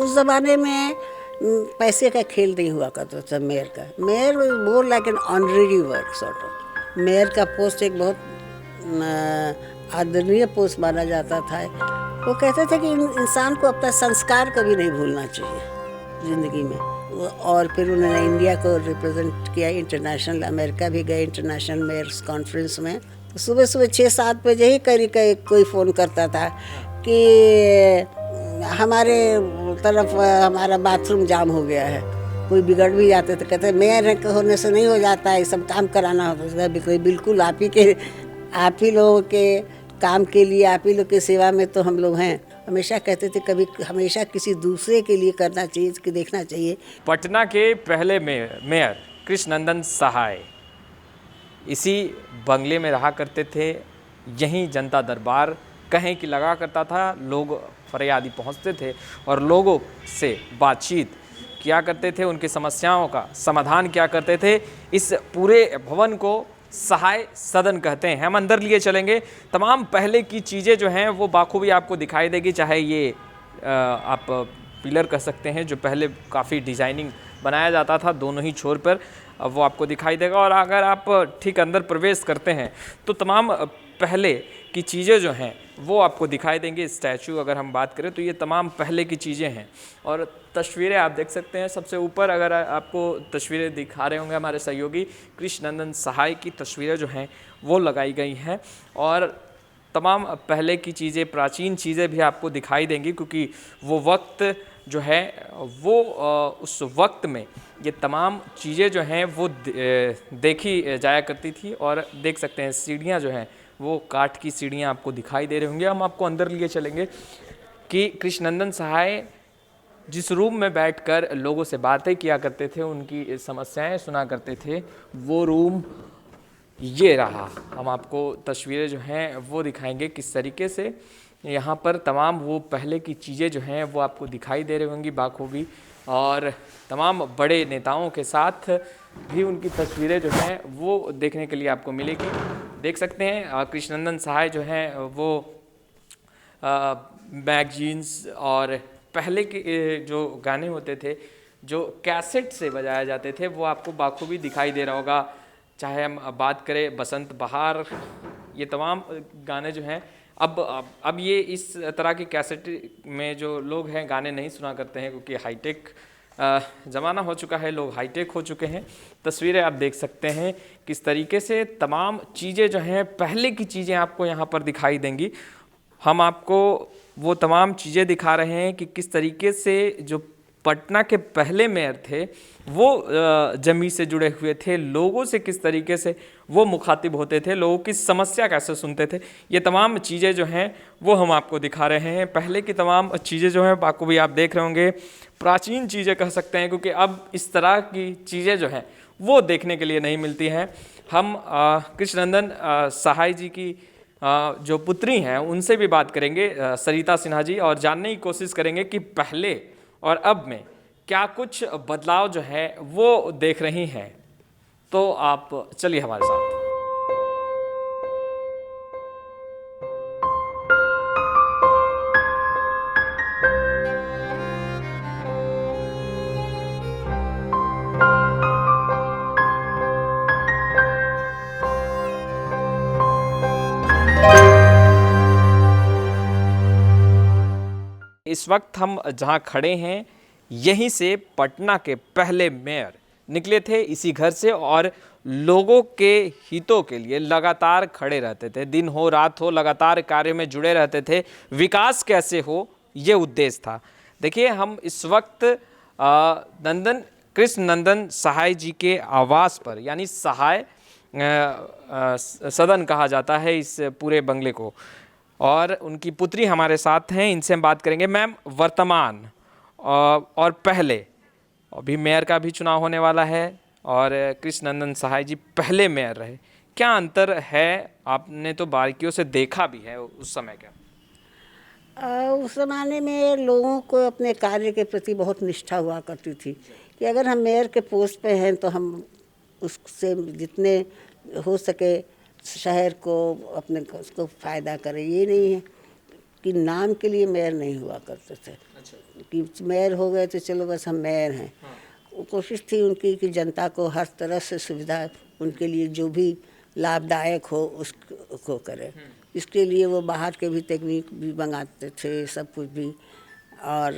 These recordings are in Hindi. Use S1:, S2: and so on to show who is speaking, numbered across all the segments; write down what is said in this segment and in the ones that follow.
S1: उस ज़माने में पैसे का खेल नहीं हुआ करता था मेयर का। Mayor more like an honorary work sort of. Mayor का पोस्ट एक बहुत आदरणीय पोस्ट माना जाता था। वो कहते थे कि इंसान को अपना संस्कार कभी नहीं भूलना चाहिए ज़िंदगी में। और फिर उन्होंने इंडिया को रिप्रेजेंट किया इंटरनेशनल, अमेरिका भी गए इंटरनेशनल मेयर्स कॉन्फ्रेंस में। तो सुबह सुबह 6-7 बजे ही कोई फ़ोन करता था कि हमारे तरफ हमारा बाथरूम जाम हो गया है। कोई बिगड़ भी जाते थे, कहते मेयर होने से नहीं हो जाता है, सब काम कराना होता है। कोई बिल्कुल आप ही लोगों के काम के लिए, आप ही लोग की सेवा में तो हम लोग हैं। हमेशा कहते थे कभी हमेशा किसी दूसरे के लिए करना चाहिए, कि देखना चाहिए।
S2: पटना के पहले मेयर कृष्णनंदन सहाय इसी बंगले में रहा करते थे। यहीं जनता दरबार कहीं की लगा करता था। लोग फरियादी पहुंचते थे और लोगों से बातचीत किया करते थे, उनकी समस्याओं का समाधान किया करते थे। इस पूरे भवन को सहाय सदन कहते हैं। हम अंदर लिए चलेंगे। तमाम पहले की चीज़ें जो हैं वो बाखूबी आपको दिखाई देगी। चाहे ये आप पिलर कह सकते हैं जो पहले काफ़ी डिज़ाइनिंग बनाया जाता था दोनों ही छोर पर, वो आपको दिखाई देगा। और अगर आप ठीक अंदर प्रवेश करते हैं तो तमाम पहले की चीज़ें जो हैं वो आपको दिखाई देंगी। स्टैचू अगर हम बात करें तो ये तमाम पहले की चीज़ें हैं। और तस्वीरें आप देख सकते हैं। सबसे ऊपर अगर आपको तस्वीरें दिखा रहे होंगे हमारे सहयोगी, कृष्णनंदन सहाय की तस्वीरें जो हैं वो लगाई गई हैं। और तमाम पहले की चीज़ें, प्राचीन चीज़ें भी आपको दिखाई देंगी, क्योंकि वो वक्त जो है वो उस वक्त में ये तमाम चीज़ें जो हैं वो देखी जाया करती थी। और देख सकते हैं सीढ़ियाँ जो हैं वो काठ की सीढ़ियाँ आपको दिखाई दे रही होंगी। हम आपको अंदर लिए चलेंगे कि कृष्णनंदन सहाय जिस रूम में बैठकर लोगों से बातें किया करते थे, उनकी समस्याएं सुना करते थे, वो रूम ये रहा। हम आपको तस्वीरें जो हैं वो दिखाएंगे किस तरीके से यहाँ पर तमाम वो पहले की चीज़ें जो हैं वो आपको दिखाई दे रही होंगी बाखूबी। और तमाम बड़े नेताओं के साथ भी उनकी तस्वीरें जो हैं वो देखने के लिए आपको मिलेगी। देख सकते हैं कृष्णनंदन सहाय जो हैं वो मैगजीन्स और पहले के जो गाने होते थे जो कैसेट से बजाए जाते थे वो आपको बाखूबी दिखाई दे रहा होगा। चाहे हम बात करें बसंत बहार, ये तमाम गाने जो हैं अब ये इस तरह की कैसेट में जो लोग हैं गाने नहीं सुना करते हैं, क्योंकि हाईटेक ज़माना हो चुका है, लोग हाईटेक हो चुके हैं। तस्वीरें आप देख सकते हैं किस तरीके से तमाम चीज़ें जो हैं पहले की चीज़ें आपको यहाँ पर दिखाई देंगी। हम आपको वो तमाम चीज़ें दिखा रहे हैं कि किस तरीके से जो पटना के पहले मेयर थे वो जमी से जुड़े हुए थे, लोगों से किस तरीके से वो मुखातिब होते थे, लोगों की समस्या कैसे सुनते थे। ये तमाम चीज़ें जो हैं वो हम आपको दिखा रहे हैं। पहले की तमाम चीज़ें जो हैं बाखूबी आप देख रहे होंगे, प्राचीन चीज़ें कह सकते हैं, क्योंकि अब इस तरह की चीज़ें जो हैं वो देखने के लिए नहीं मिलती हैं। हम कृष्णनंदन सहाय जी की जो पुत्री हैं उनसे भी बात करेंगे, सरिता सिन्हा जी, और जानने की कोशिश करेंगे कि पहले और अब में क्या कुछ बदलाव जो है वो देख रही हैं। तो आप चलिए हमारे साथ। इस वक्त हम जहां खड़े हैं यहीं से पटना के पहले मेयर निकले थे इसी घर से, और लोगों के हितों के लिए लगातार खड़े रहते थे। दिन हो रात हो लगातार कार्य में जुड़े रहते थे। विकास कैसे हो ये उद्देश्य था। देखिए हम इस वक्त कृष्णनंदन सहाय जी के आवास पर, यानी सहाय सदन कहा जाता है इस पूरे बंगले को, और उनकी पुत्री हमारे साथ हैं, इनसे हम बात करेंगे। मैम, वर्तमान और पहले, अभी मेयर का भी चुनाव होने वाला है और कृष्णनंदन सहाय जी पहले मेयर रहे, क्या अंतर है? आपने तो बारीकियों से देखा भी है उस समय क्या?
S1: उस ज़माने में लोगों को अपने कार्य के प्रति बहुत निष्ठा हुआ करती थी कि अगर हम मेयर के पोस्ट पे हैं तो हम उससे जितने हो सके शहर को अपने उसको फ़ायदा करें। ये नहीं है कि नाम के लिए मेयर नहीं हुआ करते थे। कि मेयर हो गए तो चलो बस हम मेयर हैं। वो कोशिश थी उनकी कि जनता को हर तरह से सुविधा उनके लिए जो भी लाभदायक हो उसको करें। इसके लिए वो बाहर के भी टेक्निक भी मंगाते थे, सब कुछ भी। और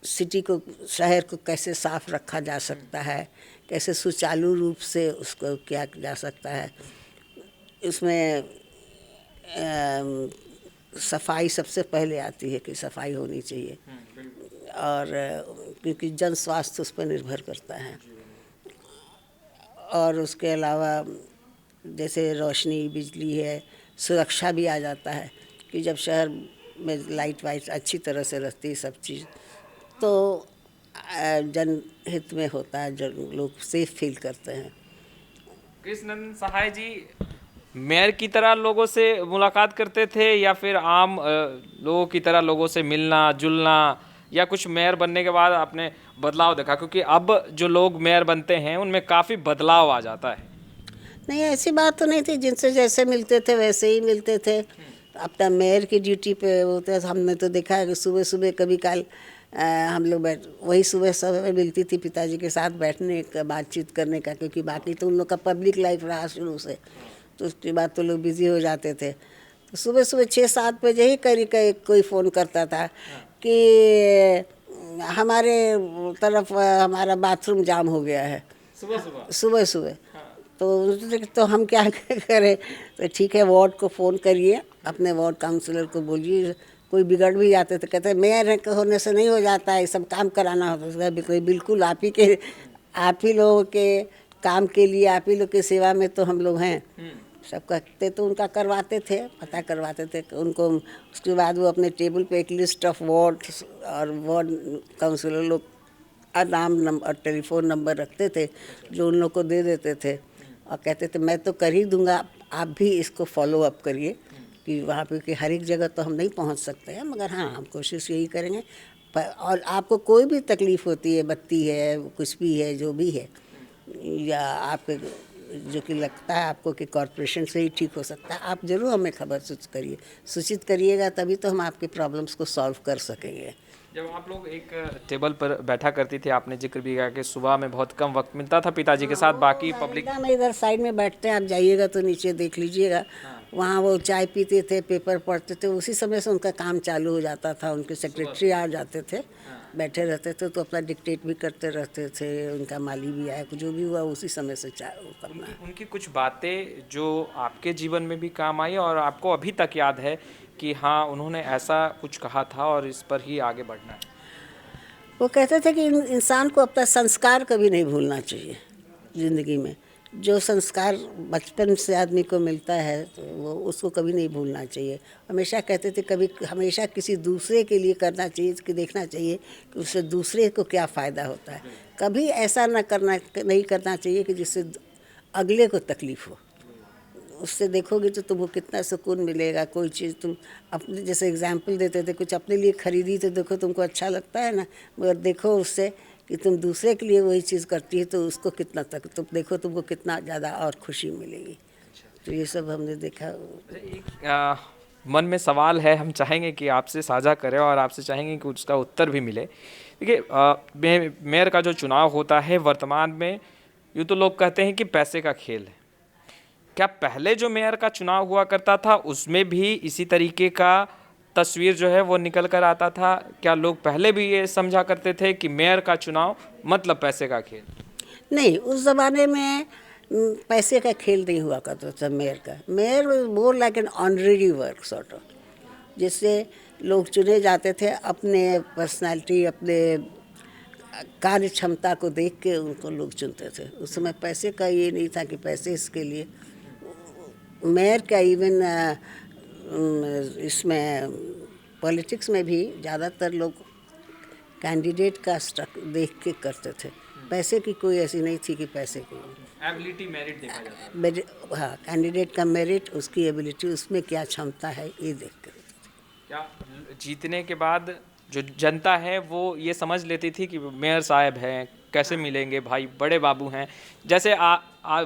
S1: सिटी को, शहर को कैसे साफ रखा जा सकता है, कैसे सुचारू रूप से उसको किया जा सकता है, इसमें सफाई सबसे पहले आती है कि सफाई होनी चाहिए। और क्योंकि जन स्वास्थ्य उस पर निर्भर करता है। और उसके अलावा जैसे रोशनी, बिजली है, सुरक्षा भी आ जाता है कि जब शहर में लाइट वाइट अच्छी तरह से रहती है सब चीज़, तो जनहित में होता है, जो लोग सेफ फील करते हैं।
S2: कृष्णनंदन सहाय जी मेयर की तरह लोगों से मुलाकात करते थे या फिर आम लोगों की तरह लोगों से मिलना जुलना, या कुछ मेयर बनने के बाद आपने बदलाव देखा? क्योंकि अब जो लोग मेयर बनते हैं उनमें काफ़ी बदलाव आ जाता है।
S1: नहीं, ऐसी बात तो नहीं थी, जिनसे जैसे मिलते थे वैसे ही मिलते थे। अपना मेयर की ड्यूटी पे होते, हमने तो देखा है कि सुबह सुबह कभी काल हम लोग वही सुबह समय मिलती थी पिताजी के साथ बैठने का, बातचीत करने का, क्योंकि बाकी तो उन लोग का पब्लिक लाइफ रहा शुरू से, तो उसके बाद तो लोग बिज़ी हो जाते थे। तो सुबह सुबह 6-7 बजे ही करीब कोई फ़ोन करता था कि हमारे तरफ हमारा बाथरूम जाम हो गया है, सुबह सुबह। तो हम क्या करें, तो ठीक है, वार्ड को फ़ोन करिए, अपने वार्ड काउंसलर को बोलिए। कोई बिगड़ भी जाते तो कहते मेयर होने से नहीं हो जाता है, सब काम कराना होता है। बिल्कुल आप ही लोगों के काम के लिए, आप ही लोग की सेवा में तो हम लोग हैं। सब कहते तो उनका करवाते थे, पता करवाते थे उनको। उसके बाद वो अपने टेबल पे एक लिस्ट ऑफ वार्ड और वार्ड काउंसलर लोग नाम नंबर और टेलीफोन नंबर रखते थे, जो उन लोग को दे देते थे और कहते थे मैं तो कर ही दूंगा, आप भी इसको फॉलो अप करिए। कि वहाँ पे कि हर एक जगह तो हम नहीं पहुँच सकते हैं, मगर हाँ हम कोशिश यही करेंगे। और आपको कोई भी तकलीफ़ होती है, बत्ती है, कुछ भी है, जो भी है, या आपके जो कि लगता है आपको कि कॉरपोरेशन से ही ठीक हो सकता है, आप ज़रूर हमें खबर सूचित करिएगा, तभी तो हम आपके प्रॉब्लम्स को सॉल्व कर सकेंगे।
S2: जब आप लोग एक टेबल पर बैठा करती थी, आपने जिक्र भी किया कि सुबह में बहुत कम वक्त मिलता था पिताजी के साथ, बाकी पब्लिक
S1: में इधर साइड में बैठते हैं, आप जाइएगा तो नीचे देख लीजिएगा। वहाँ वो चाय पीते थे, पेपर पढ़ते थे, उसी समय से उनका काम चालू हो जाता था। उनके सेक्रेटरी आ जाते थे, बैठे रहते थे, तो अपना डिक्टेट भी करते रहते थे। उनका माली भी आया, जो भी हुआ उसी समय से करना।
S2: उनकी कुछ बातें जो आपके जीवन में भी काम आई और आपको अभी तक याद है कि हाँ उन्होंने ऐसा कुछ कहा था और इस पर ही आगे बढ़ना है?
S1: वो कहते थे कि इंसान को अपना संस्कार कभी नहीं भूलना चाहिए ज़िंदगी में। जो संस्कार बचपन से आदमी को मिलता है तो वो उसको कभी नहीं भूलना चाहिए। हमेशा कहते थे हमेशा किसी दूसरे के लिए करना चाहिए, कि देखना चाहिए कि उससे दूसरे को क्या फ़ायदा होता है। कभी ऐसा नहीं करना चाहिए कि जिससे अगले को तकलीफ़ हो। उससे देखोगे तो तुमको कितना सुकून मिलेगा। कोई चीज़ तुम अपने, जैसे एग्जाम्पल देते थे, कुछ अपने लिए खरीदी तो देखो तुमको अच्छा लगता है ना, मगर देखो उससे कि तुम दूसरे के लिए वही चीज़ करती है तो उसको कितना तक तुम देखो, तुमको कितना ज़्यादा और खुशी मिलेगी। तो ये सब हमने देखा।
S2: एक मन में सवाल है, हम चाहेंगे कि आपसे साझा करें और आपसे चाहेंगे कि उसका उत्तर भी मिले। देखिए, मेयर का जो चुनाव होता है वर्तमान में, यूँ तो लोग कहते हैं कि पैसे का खेल है। क्या पहले जो मेयर का चुनाव हुआ करता था उसमें भी इसी तरीके का तस्वीर जो है वो निकल कर आता था? क्या लोग पहले भी ये समझा करते थे कि मेयर का चुनाव मतलब पैसे का खेल?
S1: नहीं, उस ज़माने में पैसे का खेल नहीं हुआ करता था मेयर का। Mayor more like an honorary work sort of, जिससे लोग चुने जाते थे अपने पर्सनालिटी, अपने कार्य क्षमता को देख के उनको लोग चुनते थे। उस समय पैसे का ये नहीं था कि पैसे इसके लिए। मेयर का इवन इसमें पॉलिटिक्स में भी ज़्यादातर लोग कैंडिडेट का देख के करते थे। पैसे की कोई ऐसी नहीं थी कि पैसे की
S2: एबिलिटी, मेरिट देखा जाता है।
S1: हाँ, कैंडिडेट का मेरिट, उसकी एबिलिटी, उसमें क्या क्षमता है, ये देख कर।
S2: क्या जीतने के बाद जो जनता है वो ये समझ लेती थी कि मेयर साहब हैं, कैसे मिलेंगे, भाई बड़े बाबू हैं, जैसे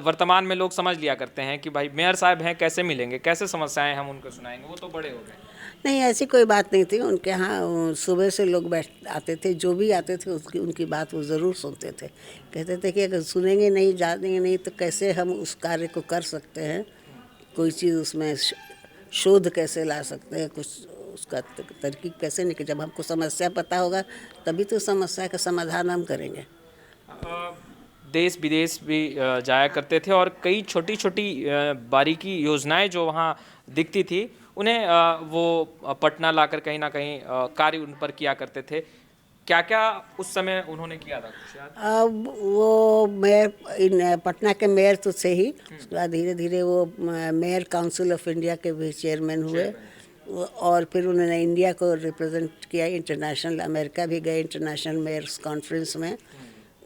S2: वर्तमान में लोग समझ लिया करते हैं कि भाई मेयर साहब हैं, कैसे मिलेंगे, कैसे समस्याएं हम उनको सुनाएंगे, वो तो बड़े हो गए।
S1: नहीं, ऐसी कोई बात नहीं थी उनके यहाँ। सुबह से लोग बैठ आते थे, जो भी आते थे उसकी उनकी बात वो ज़रूर सुनते थे। कहते थे कि अगर सुनेंगे नहीं, जानेंगे नहीं, तो कैसे हम उस कार्य को कर सकते हैं, कोई चीज़ उसमें शोध कैसे ला सकते हैं, कुछ उसका तरकीब कैसे निकले। जब हमको समस्या पता होगा तभी तो समस्या का समाधान हम करेंगे।
S2: देश विदेश भी जाया करते थे और कई छोटी छोटी बारीकी योजनाएं जो वहाँ दिखती थी उन्हें वो पटना लाकर कहीं ना कहीं कार्य उन पर किया करते थे। क्या क्या उस समय उन्होंने किया था, कुछ याद?
S1: अब वो मेयर पटना के मेयर तो थे ही, उसके बाद धीरे धीरे वो मेयर काउंसिल ऑफ इंडिया के भी चेयरमैन हुए, और फिर उन्होंने इंडिया को रिप्रेजेंट किया इंटरनेशनल, अमेरिका भी गए इंटरनेशनल मेयर्स कॉन्फ्रेंस में,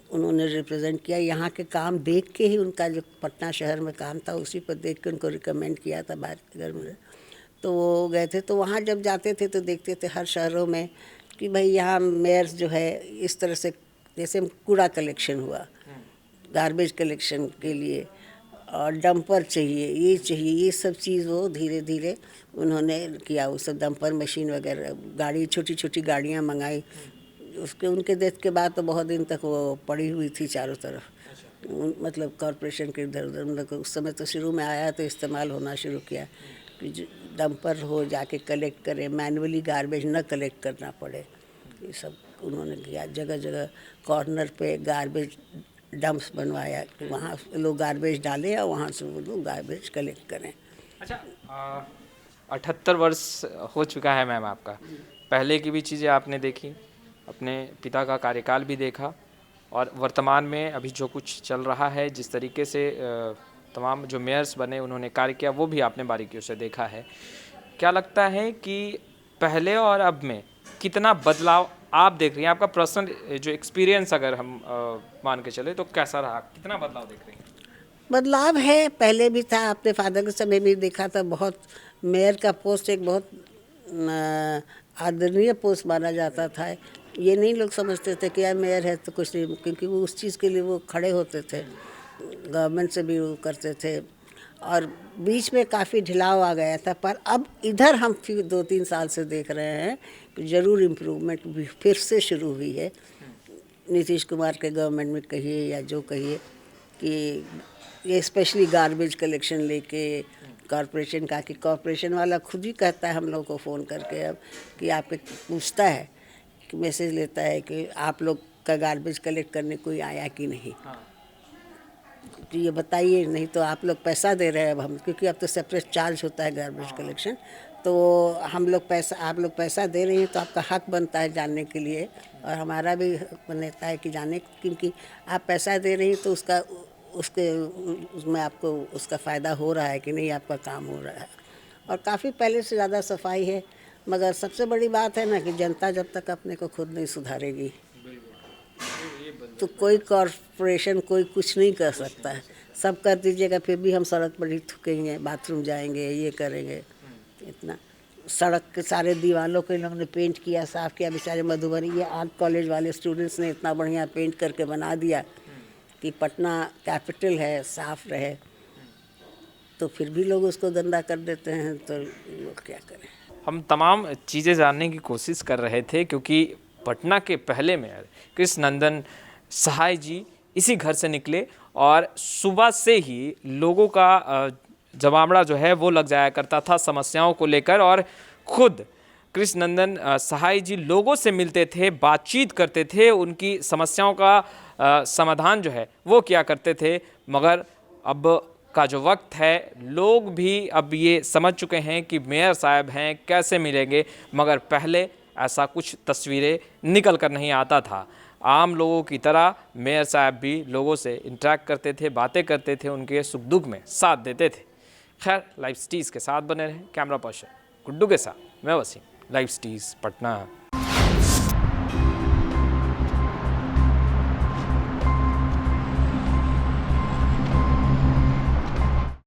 S1: उन्होंने रिप्रेजेंट किया। यहाँ के काम देख के ही उनका जो पटना शहर में काम था उसी पर देख के उनको रिकमेंड किया था भारत में, तो वो गए थे। तो वहाँ जब जाते थे तो देखते थे हर शहरों में कि भाई यहाँ मेयर्स जो है इस तरह से, जैसे कूड़ा कलेक्शन हुआ, गार्बेज कलेक्शन के लिए, और डंपर चाहिए, ये चाहिए, ये सब चीज़ वो धीरे धीरे उन्होंने किया। वो सब डंपर मशीन वगैरह, गाड़ी, छोटी छोटी गाड़ियाँ मंगाई। उसके उनके डेथ के बाद तो बहुत दिन तक वो पड़ी हुई थी चारों तरफ, मतलब कॉरपोरेशन के इधर उधर। मतलब उस समय तो शुरू में आया तो इस्तेमाल होना शुरू किया कि डंपर हो जाके कलेक्ट करें, मैनुअली गार्बेज न कलेक्ट करना पड़े, ये सब उन्होंने किया। जगह जगह कॉर्नर पे गार्बेज डंप्स बनवाया कि वहाँ लोग गार्बेज डालें और वहाँ से वो लोग गार्बेज कलेक्ट करें।
S2: अच्छा, 78 वर्ष हो चुका है मैम आपका, पहले की भी चीज़ें आपने देखी, अपने पिता का कार्यकाल भी देखा, और वर्तमान में अभी जो कुछ चल रहा है, जिस तरीके से तमाम जो मेयर्स बने उन्होंने कार्य किया, वो भी आपने बारीकियों से देखा है। क्या लगता है कि पहले और अब में कितना बदलाव आप देख रही हैं? आपका पर्सनल जो एक्सपीरियंस अगर हम मान के चले तो कैसा रहा, कितना बदलाव देख रही हैं?
S1: बदलाव है, पहले भी था, अपने फादर के समय भी देखा था। बहुत मेयर का पोस्ट एक बहुत आदरणीय पोस्ट माना जाता था। ये नहीं लोग समझते थे कि यार मेयर है तो कुछ नहीं, क्योंकि वो उस चीज़ के लिए वो खड़े होते थे, गवर्नमेंट से भी वो करते थे। और बीच में काफ़ी ढिलाव आ गया था, पर अब इधर हम फिर 2-3 साल से देख रहे हैं कि ज़रूर इम्प्रूवमेंट भी फिर से शुरू हुई है। नीतीश कुमार के गवर्नमेंट में कहिए या जो कहिए, कि ये स्पेशली गार्बेज कलेक्शन लेके कॉरपोरेशन का, कि कॉरपोरेशन वाला खुद ही कहता है हम लोग को फ़ोन करके अब, कि आपके पूछता है कि मैसेज लेता है कि आप लोग का गार्बेज कलेक्ट करने कोई आया कि नहीं। तो ये बताइए, नहीं तो आप लोग पैसा दे रहे हैं अब हम, क्योंकि अब तो सेपरेट चार्ज होता है गार्बेज कलेक्शन, तो हम लोग पैसा, आप लोग पैसा दे रही हैं तो आपका हक बनता है जानने के लिए, और हमारा भी हक बनता है कि जाने, क्योंकि आप पैसा दे रही हैं तो उसमें आपको उसका फ़ायदा हो रहा है कि नहीं, आपका काम हो रहा है। और काफ़ी पहले से ज़्यादा सफाई है, मगर सबसे बड़ी बात है ना कि जनता जब तक अपने को खुद नहीं सुधारेगी तो कोई कॉरपोरेशन कोई कुछ नहीं कर सकता है। सब कर दीजिएगा फिर भी हम सड़क पर ही थूकेंगे, बाथरूम जाएंगे, ये करेंगे। इतना सड़क के सारे दीवालों को इन लोगों ने पेंट किया, साफ़ किया। बेचारे मधुबनी ये आर्ट कॉलेज वाले स्टूडेंट्स ने इतना बढ़िया पेंट करके बना दिया कि पटना कैपिटल है, साफ रहे, तो फिर भी लोग उसको गंदा कर देते हैं, तो लोग क्या करें।
S2: हम तमाम चीज़ें जानने की कोशिश कर रहे थे, क्योंकि पटना के पहले मेयर कृष्ण नंदन सहाय जी इसी घर से निकले, और सुबह से ही लोगों का जमावड़ा जो है वो लग जाया करता था समस्याओं को लेकर, और खुद कृष्ण नंदन सहाय जी लोगों से मिलते थे, बातचीत करते थे, उनकी समस्याओं का समाधान जो है वो किया करते थे। मगर अब का जो वक्त है, लोग भी अब ये समझ चुके हैं कि मेयर साहब हैं, कैसे मिलेंगे, मगर पहले ऐसा कुछ तस्वीरें निकल कर नहीं आता था। आम लोगों की तरह मेयर साहब भी लोगों से इंटरेक्ट करते थे, बातें करते थे, उनके सुख दुख में साथ देते थे। खैर, लाइव स्टीज के साथ बने रहें। कैमरा पर्सन गुड्डू के साथ मैं वसीम, लाइव स्टीज पटना।